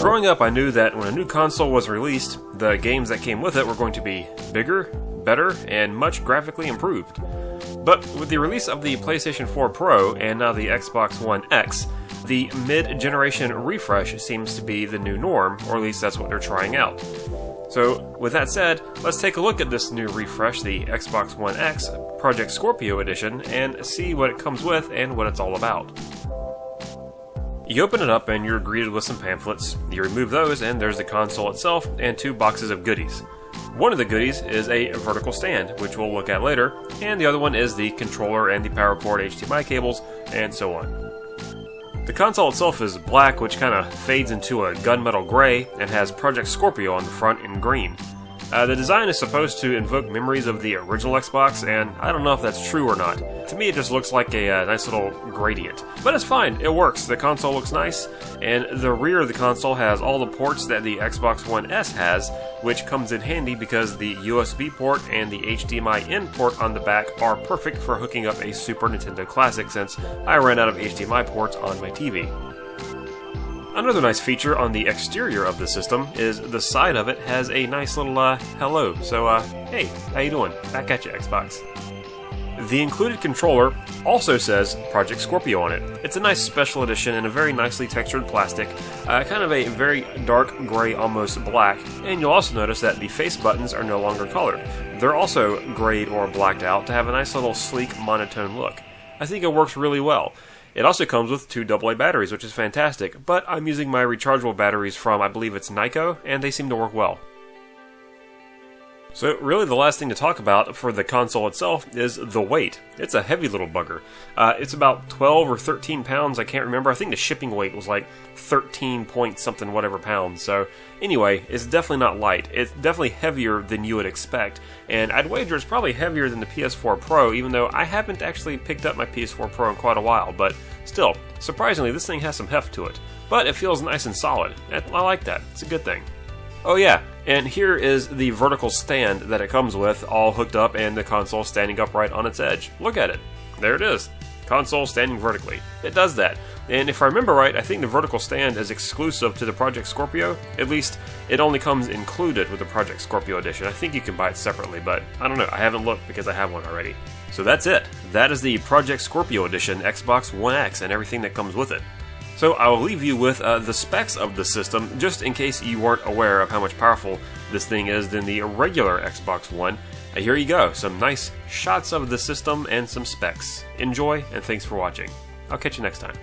Growing up, I knew that when a new console was released, the games that came with it were going to be bigger, better, and much graphically improved. But with the release of the PlayStation 4 Pro and now the Xbox One X, the mid-generation refresh seems to be the new norm, or at least that's what they're trying out. So, with that said, let's take a look at this new refresh, the Xbox One X Project Scorpio Edition, and see what it comes with and what it's all about. You open it up and you're greeted with some pamphlets. You remove those and there's the console itself and 2 boxes of goodies. One of the goodies is a vertical stand, which we'll look at later, and the other one is the controller and the power cord HDMI cables, and so on. The console itself is black, which kind of fades into a gunmetal gray, and has Project Scorpio on the front in green. The design is supposed to invoke memories of the original Xbox, and I don't know if that's true or not. To me, it just looks like a nice little gradient. But it's fine, it works. The console looks nice, and the rear of the console has all the ports that the Xbox One S has, which comes in handy because the USB port and the HDMI in port on the back are perfect for hooking up a Super Nintendo Classic, since I ran out of HDMI ports on my TV. Another nice feature on the exterior of the system is the side of it has a nice little hello. So, hey, how you doing? Back at you, Xbox. The included controller also says Project Scorpio on it. It's a nice special edition in a very nicely textured plastic, kind of a very dark gray, almost black, and you'll also notice that the face buttons are no longer colored. They're also grayed or blacked out to have a nice little sleek monotone look. I think it works really well. It also comes with 2 AA batteries, which is fantastic, but I'm using my rechargeable batteries from, I believe it's Nyko, and they seem to work well. So really the last thing to talk about for the console itself is the weight. It's a heavy little bugger. It's about 12 or 13 pounds, I can't remember. I think the shipping weight was like 13 point something whatever pounds. So anyway, it's definitely not light. It's definitely heavier than you would expect. And I'd wager it's probably heavier than the PS4 Pro, even though I haven't actually picked up my PS4 Pro in quite a while. But still, surprisingly, this thing has some heft to it. But it feels nice and solid. I like that. It's a good thing. Oh yeah, and here is the vertical stand that it comes with, all hooked up and the console standing upright on its edge. Look at it. There it is. Console standing vertically. It does that. And if I remember right, I think the vertical stand is exclusive to the Project Scorpio. At least, it only comes included with the Project Scorpio edition. I think you can buy it separately, but I don't know. I haven't looked because I have one already. So that's it. That is the Project Scorpio edition Xbox One X and everything that comes with it. So I will leave you with the specs of the system, just in case you weren't aware of how much powerful this thing is than the regular Xbox One. Here you go, some nice shots of the system and some specs. Enjoy, and thanks for watching. I'll catch you next time.